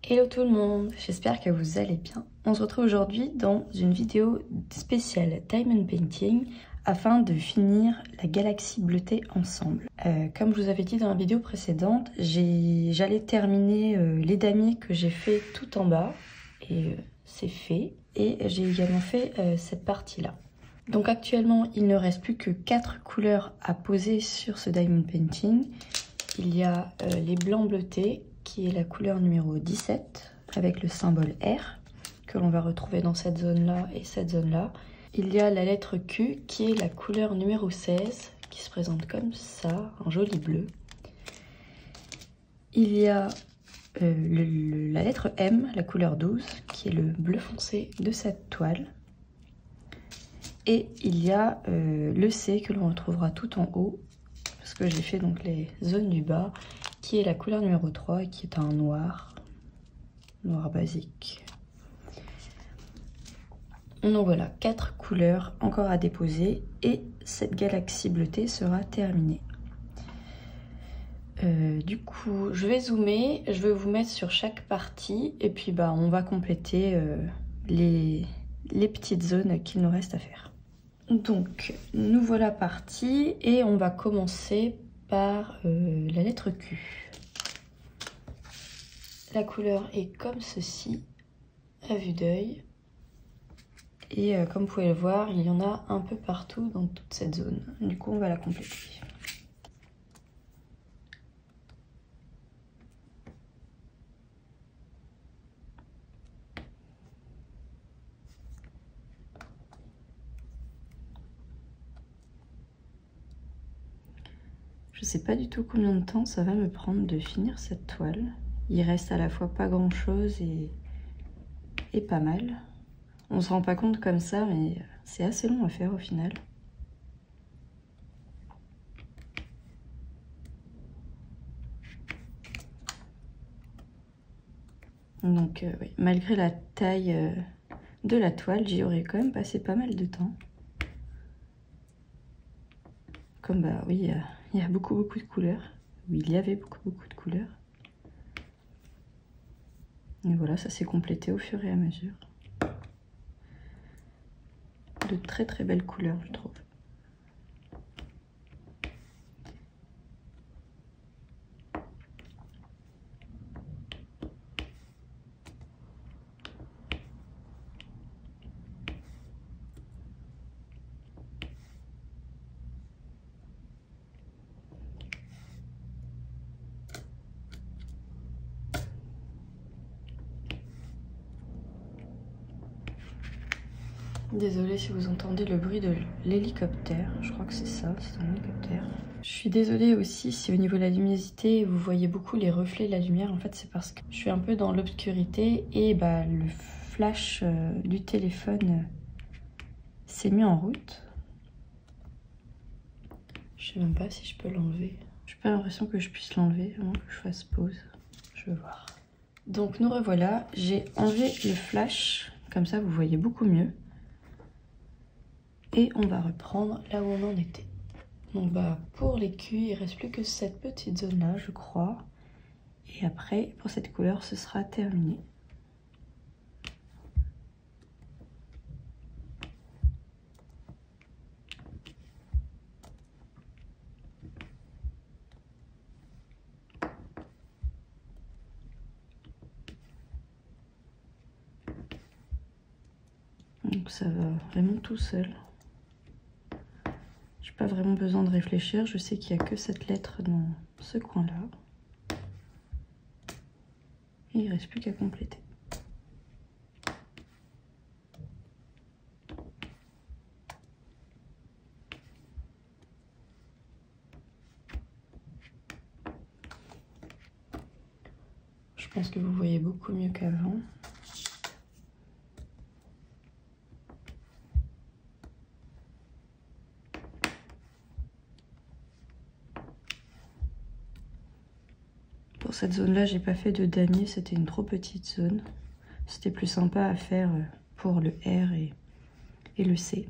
Hello tout le monde, j'espère que vous allez bien. On se retrouve aujourd'hui dans une vidéo spéciale Diamond Painting afin de finir la galaxie bleutée ensemble. Comme je vous avais dit dans la vidéo précédente, j'allais terminer les damiers que j'ai fait tout en bas et c'est fait. Et j'ai également fait cette partie-là. Donc actuellement, il ne reste plus que 4 couleurs à poser sur ce Diamond Painting. Il y a les blancs bleutés, qui est la couleur numéro 17, avec le symbole R, que l'on va retrouver dans cette zone-là et cette zone-là. Il y a la lettre Q, qui est la couleur numéro 16, qui se présente comme ça, un joli bleu. Il y a la lettre M, la couleur 12, qui est le bleu foncé de cette toile. Et il y a le C, que l'on retrouvera tout en haut, parce que j'ai fait donc les zones du bas, qui est la couleur numéro 3 et qui est un noir basique. Donc voilà, 4 couleurs encore à déposer et cette galaxie bleutée sera terminée. Du coup, je vais zoomer, je vais vous mettre sur chaque partie et puis on va compléter les petites zones qu'il nous reste à faire. Donc, nous voilà partis et on va commencer par la lettre Q. La couleur est comme ceci, à vue d'œil. Et comme vous pouvez le voir, il y en a un peu partout dans toute cette zone. Du coup, on va la compléter. Je sais pas du tout combien de temps ça va me prendre de finir cette toile. Il reste à la fois pas grand chose et pas mal. On se rend pas compte comme ça, mais c'est assez long à faire au final. Donc oui, malgré la taille de la toile, j'y aurais quand même passé pas mal de temps. Comme oui, il y a beaucoup de couleurs. Oui, il y avait beaucoup de couleurs. Et voilà, ça s'est complété au fur et à mesure. De très belles couleurs, je trouve. Désolée si vous entendez le bruit de l'hélicoptère, je crois que c'est ça, c'est un hélicoptère. Je suis désolée aussi si au niveau de la luminosité vous voyez beaucoup les reflets de la lumière, en fait c'est parce que je suis un peu dans l'obscurité et le flash du téléphone s'est mis en route. Je sais même pas si je peux l'enlever. J'ai pas l'impression que je puisse l'enlever, à moins que je fasse pause. Je vais voir. Donc nous revoilà, j'ai enlevé le flash, comme ça vous voyez beaucoup mieux. Et on va reprendre là où on en était. Donc pour les culs, il ne reste plus que cette petite zone là, je crois. Et après, pour cette couleur, ce sera terminé. Donc ça va vraiment tout seul. J'ai pas vraiment besoin de réfléchir, je sais qu'il n'y a que cette lettre dans ce coin-là. Et il ne reste plus qu'à compléter. Je pense que vous voyez beaucoup mieux qu'avant. Pour cette zone-là, j'ai pas fait de damier, c'était une trop petite zone. C'était plus sympa à faire pour le R et le C.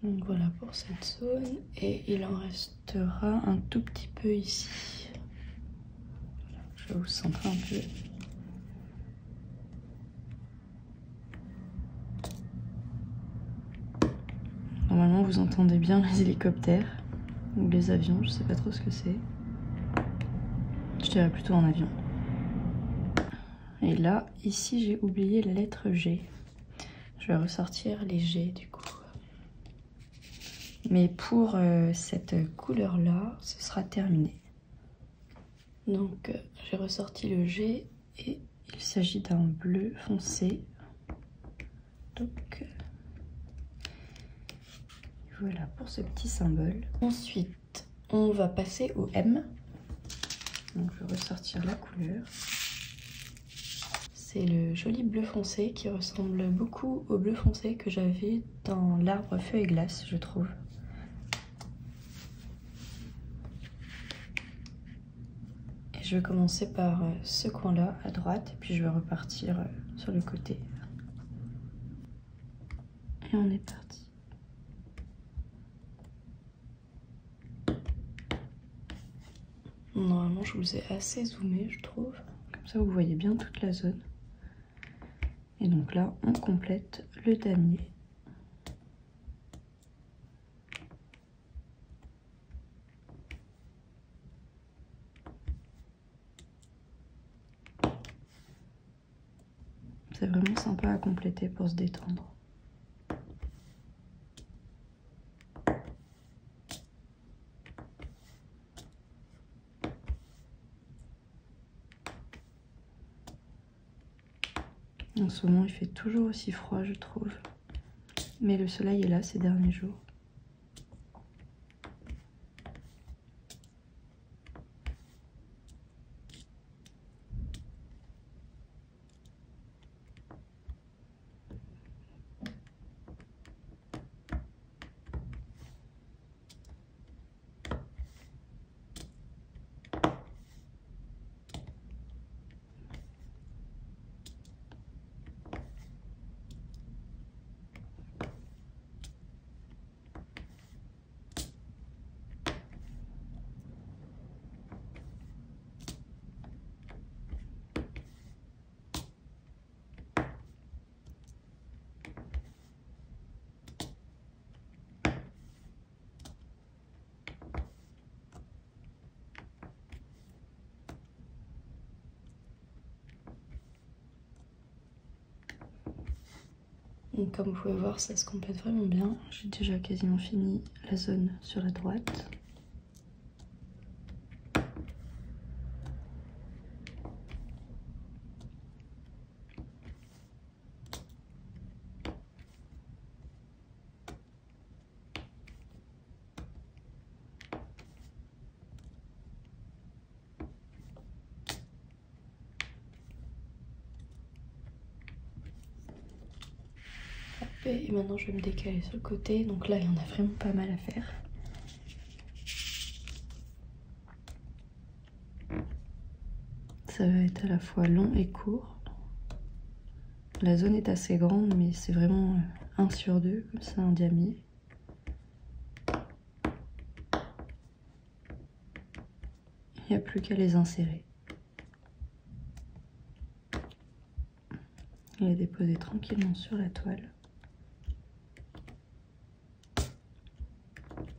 Donc voilà pour cette zone, et il en restera un tout petit peu ici. Voilà, je vais vous centrer un peu. Normalement vous entendez bien les hélicoptères ou les avions, je sais pas trop ce que c'est. Je dirais plutôt un avion. Et là, ici j'ai oublié la lettre G. Je vais ressortir les G du coup. Mais pour cette couleur-là, ce sera terminé. Donc j'ai ressorti le G et il s'agit d'un bleu foncé. Donc voilà pour ce petit symbole. Ensuite, on va passer au M. Donc je vais ressortir la couleur. C'est le joli bleu foncé qui ressemble beaucoup au bleu foncé que j'avais dans l'arbre feu et glace, je trouve. Et je vais commencer par ce coin-là à droite, et puis je vais repartir sur le côté. Et on est parti. Normalement, je vous ai assez zoomé, je trouve. Comme ça, vous voyez bien toute la zone. Et donc là, on complète le damier. C'est vraiment sympa à compléter pour se détendre. En ce moment, il fait toujours aussi froid, je trouve. Mais le soleil est là ces derniers jours. Donc comme vous pouvez voir, ça se complète vraiment bien. J'ai déjà quasiment fini la zone sur la droite. Et maintenant je vais me décaler sur le côté, donc là il y en a vraiment pas mal à faire. Ça va être à la fois long et court. La zone est assez grande, mais c'est vraiment 1 sur 2, comme ça, un damier. Il n'y a plus qu'à les insérer. Et les déposer tranquillement sur la toile.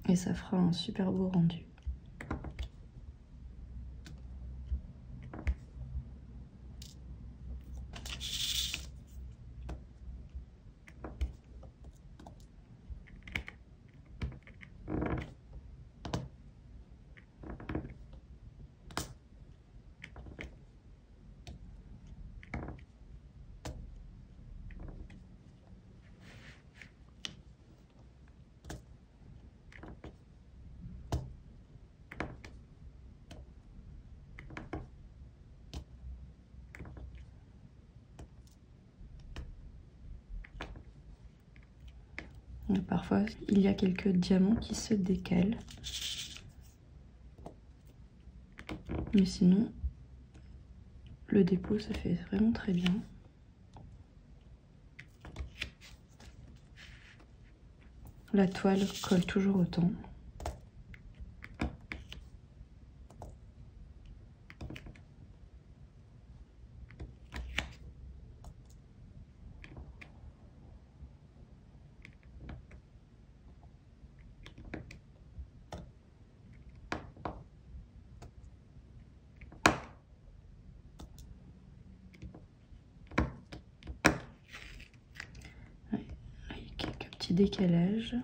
Et ça fera un super beau rendu. Et parfois, il y a quelques diamants qui se décalent. Mais sinon, le dépôt se fait vraiment très bien. La toile colle toujours autant. Décalage.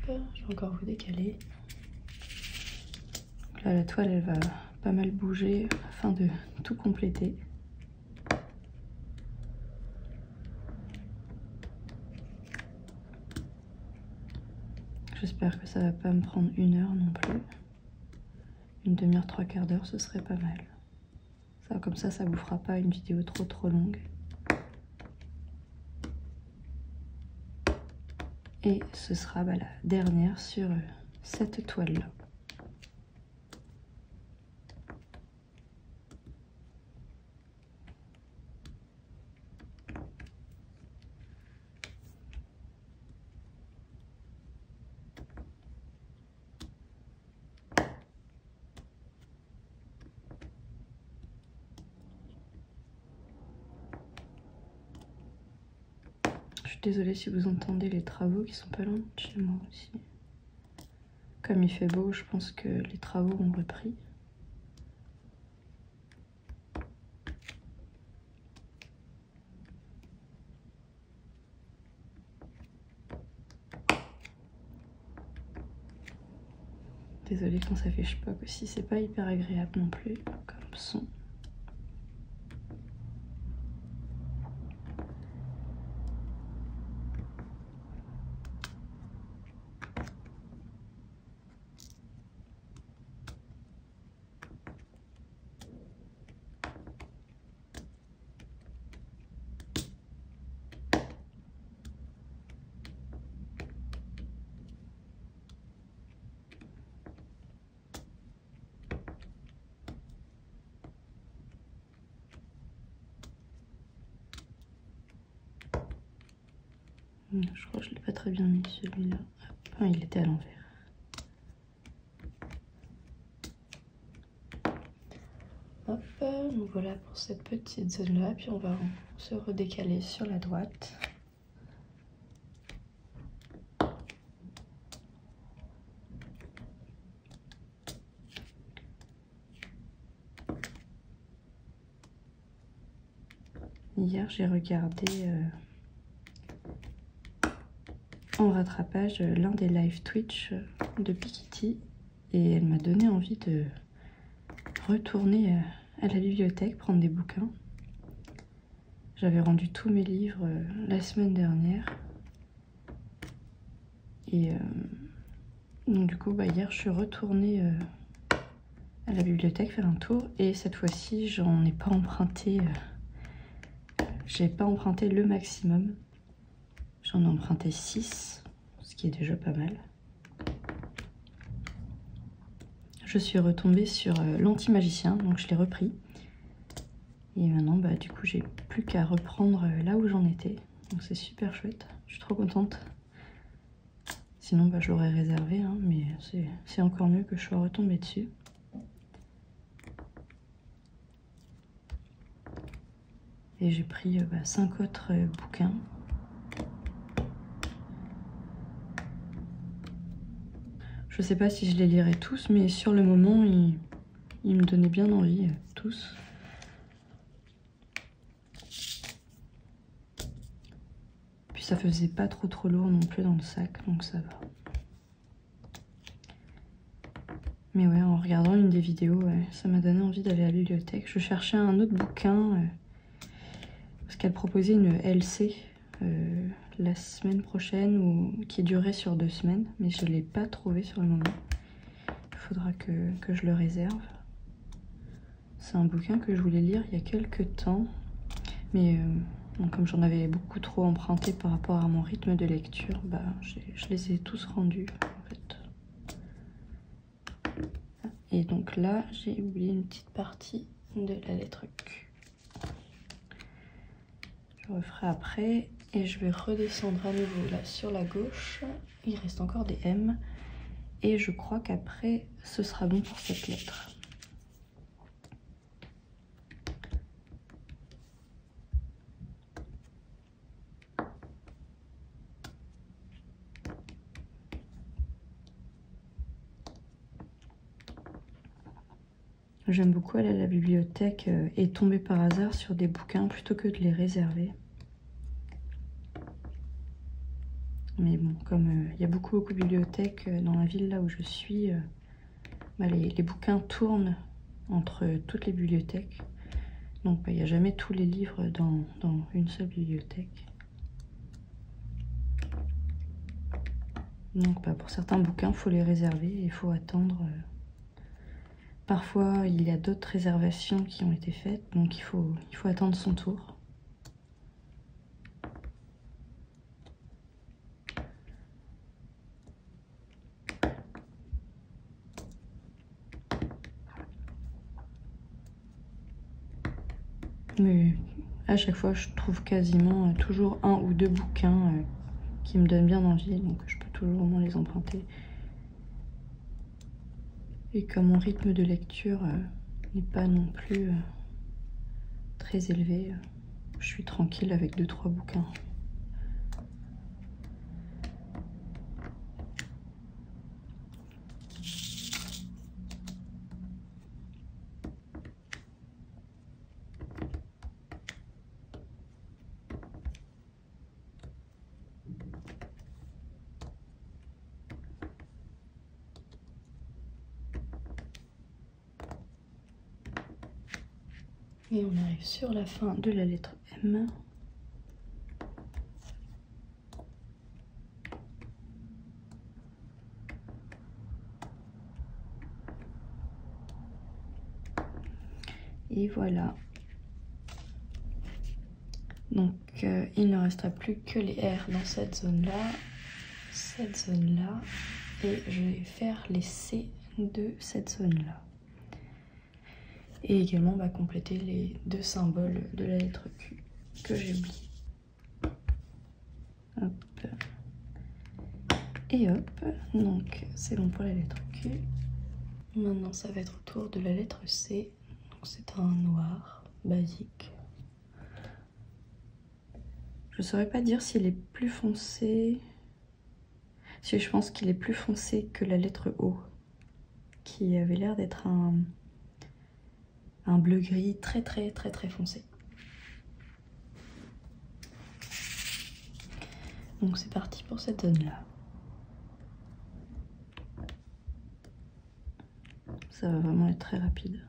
Je vais encore vous décaler. Là, la toile, elle va pas mal bouger afin de tout compléter. J'espère que ça va pas me prendre 1 heure non plus. Une demi-heure, 3/4 d'heure, ce serait pas mal. Ça, comme ça vous fera pas une vidéo trop longue. Et ce sera la dernière sur cette toile-là. Désolée si vous entendez les travaux qui sont pas loin de chez moi aussi. Comme il fait beau, je pense que les travaux ont repris. Désolée quand ça fait chpoc aussi, c'est pas hyper agréable non plus comme son. Je crois que je l'ai pas très bien mis celui-là. Enfin, il était à l'envers. Hop, donc voilà pour cette petite zone-là. Puis on va se redécaler sur la droite. Hier, j'ai regardé en rattrapage l'un des live Twitch de Piketty et elle m'a donné envie de retourner à la bibliothèque, prendre des bouquins. J'avais rendu tous mes livres la semaine dernière et donc du coup hier je suis retournée à la bibliothèque faire un tour et cette fois-ci j'en ai pas emprunté, j'ai pas emprunté le maximum. J'en ai emprunté 6, ce qui est déjà pas mal. Je suis retombée sur l'Anti-Magicien, donc je l'ai repris. Et maintenant, du coup, j'ai plus qu'à reprendre là où j'en étais. Donc c'est super chouette, je suis trop contente. Sinon, je l'aurais réservé, hein, mais c'est encore mieux que je sois retombée dessus. Et j'ai pris 5 autres bouquins. Je sais pas si je les lirai tous, mais sur le moment, ils me donnaient bien envie, tous. Puis ça faisait pas trop lourd non plus dans le sac, donc ça va. Mais ouais, en regardant une des vidéos, ça m'a donné envie d'aller à la bibliothèque. Je cherchais un autre bouquin, parce qu'elle proposait une LC la semaine prochaine, ou qui durait sur 2 semaines, mais je ne l'ai pas trouvé sur le moment. Il faudra que je le réserve. C'est un bouquin que je voulais lire il y a quelques temps, mais comme j'en avais beaucoup trop emprunté par rapport à mon rythme de lecture, je les ai tous rendus en fait. Et donc là, j'ai oublié une petite partie de la lettre Q. Je referai après et je vais redescendre à nouveau là sur la gauche. Il reste encore des M et je crois qu'après ce sera bon pour cette lettre. J'aime beaucoup aller à la bibliothèque et tomber par hasard sur des bouquins plutôt que de les réserver. Mais bon, comme il y a beaucoup de bibliothèques dans la ville là où je suis, bah, les bouquins tournent entre toutes les bibliothèques. Donc bah, il n'y a jamais tous les livres dans une seule bibliothèque. Donc bah, pour certains bouquins, il faut les réserver et il faut attendre. Parfois, il y a d'autres réservations qui ont été faites, donc il faut attendre son tour. Mais à chaque fois, je trouve quasiment toujours un ou deux bouquins qui me donnent bien envie, donc je peux toujours au moins les emprunter. Et comme mon rythme de lecture n'est pas non plus très élevé, je suis tranquille avec 2-3 bouquins. Et on arrive sur la fin de la lettre M. Et voilà. Donc il ne restera plus que les R dans cette zone-là, et je vais faire les C de cette zone-là. Et également compléter les 2 symboles de la lettre Q que j'ai oublié. Hop. Et hop, donc c'est bon pour la lettre Q. Maintenant ça va être au tour de la lettre C. C'est un noir basique. Je saurais pas dire s'il est plus foncé. Si je pense qu'il est plus foncé que la lettre O, qui avait l'air d'être un bleu-gris très foncé. Donc c'est parti pour cette zone-là. Ça va vraiment être très rapide.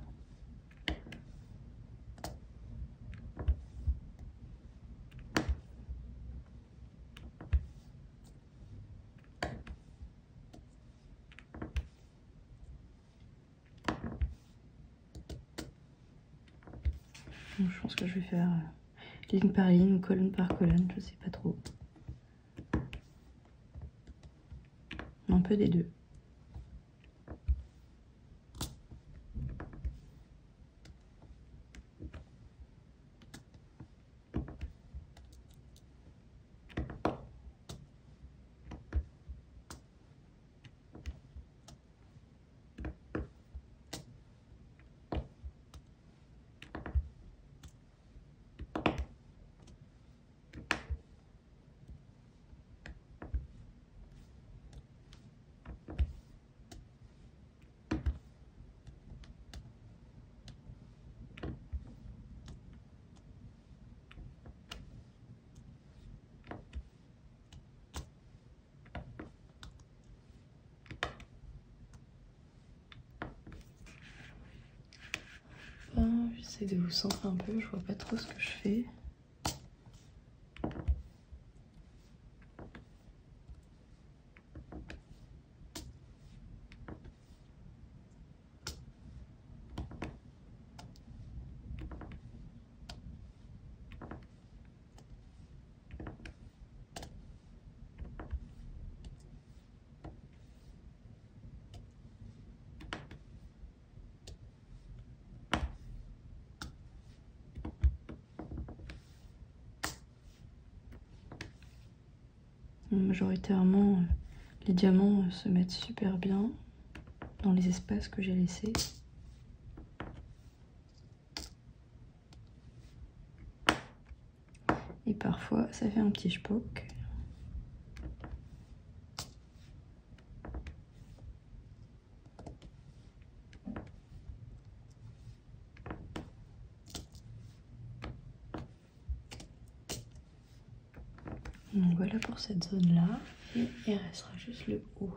Donc, je pense que je vais faire ligne par ligne ou colonne par colonne, je sais pas trop. Un peu des deux. J'essaie de vous centrer un peu, je vois pas trop ce que je fais. Majoritairement, les diamants se mettent super bien dans les espaces que j'ai laissés. Et parfois, ça fait un petit schpock. Donc voilà pour cette zone-là. Et il restera juste le haut.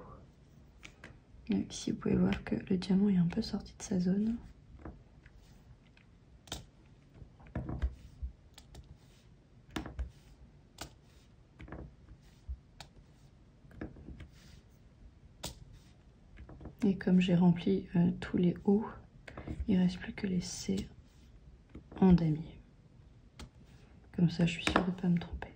Donc ici, vous pouvez voir que le diamant est un peu sorti de sa zone. Et comme j'ai rempli tous les hauts, il ne reste plus que les C en damier. Comme ça, je suis sûre de ne pas me tromper.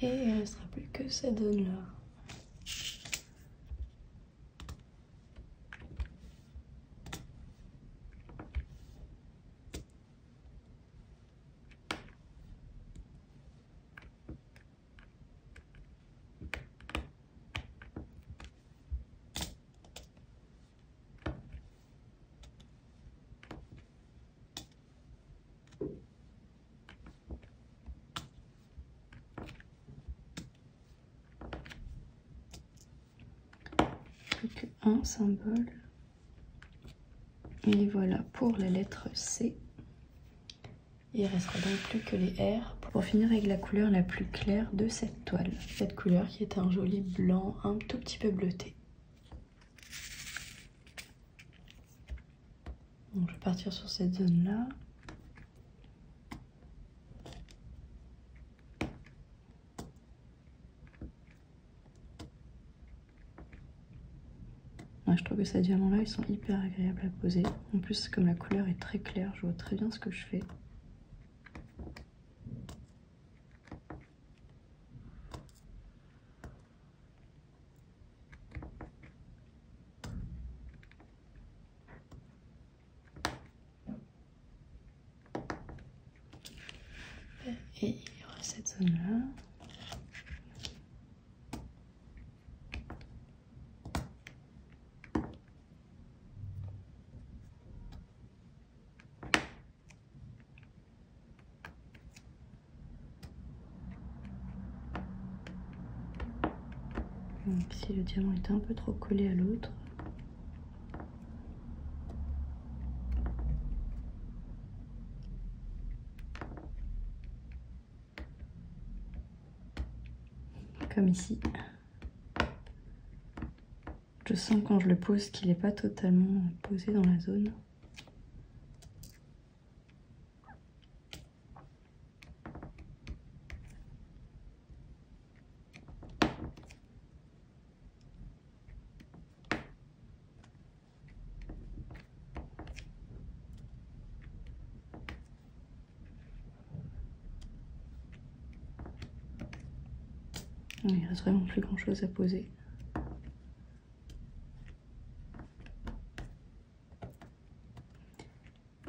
Et il ne restera plus que cette zone-là. Plus qu'un symbole. Et voilà pour la lettre C. Il ne restera donc plus que les R pour finir avec la couleur la plus claire de cette toile. Cette couleur qui est un joli blanc un tout petit peu bleuté. Donc je vais partir sur cette zone-là. Ouais, je trouve que ces diamants-là, ils sont hyper agréables à poser. En plus, comme la couleur est très claire, je vois très bien ce que je fais. Et il y aura cette zone-là. Donc ici le diamant est un peu trop collé à l'autre. Comme ici. Je sens quand je le pose qu'il n'est pas totalement posé dans la zone. Il reste vraiment plus grand chose à poser.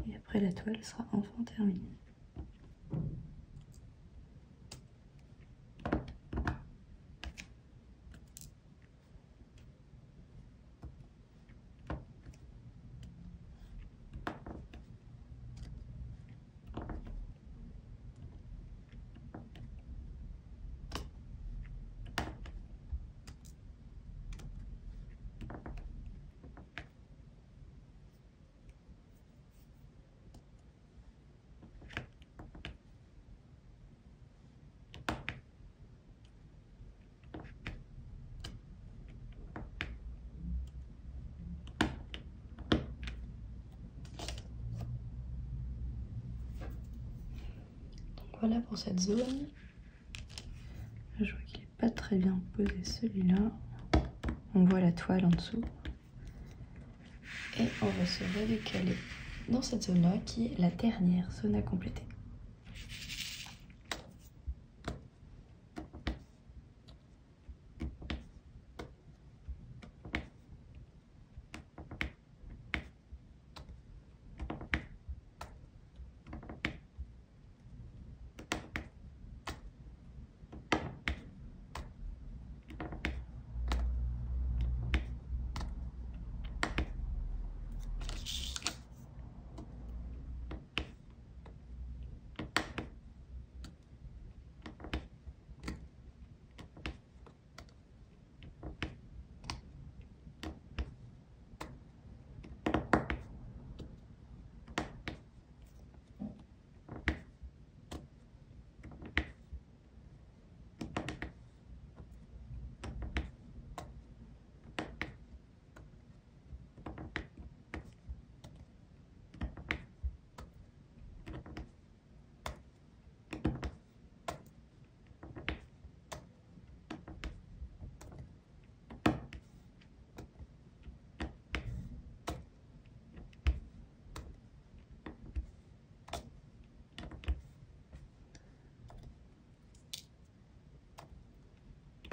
Et après la toile sera enfin terminée. Voilà pour cette zone. Je vois qu'il n'est pas très bien posé celui-là. On voit la toile en dessous. Et on va se redécaler dans cette zone-là qui est la dernière zone à compléter.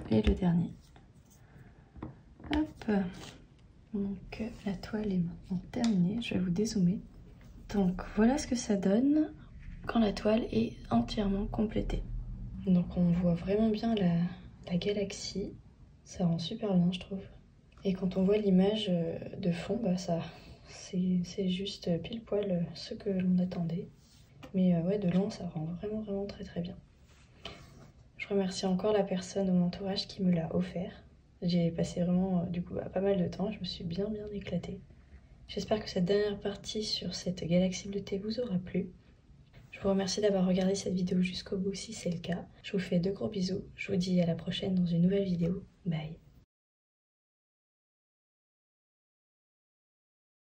Et le dernier. Hop. Donc la toile est maintenant terminée. Je vais vous dézoomer. Donc voilà ce que ça donne quand la toile est entièrement complétée. Donc on voit vraiment bien la galaxie. Ça rend super bien, je trouve. Et quand on voit l'image de fond, bah c'est juste pile poil ce que l'on attendait. Mais ouais, de loin, ça rend vraiment très très bien. Je remercie encore la personne de mon entourage qui me l'a offert. J'ai passé vraiment du coup pas mal de temps, je me suis bien éclatée. J'espère que cette dernière partie sur cette galaxie bleutée vous aura plu. Je vous remercie d'avoir regardé cette vidéo jusqu'au bout si c'est le cas. Je vous fais de gros bisous, je vous dis à la prochaine dans une nouvelle vidéo. Bye.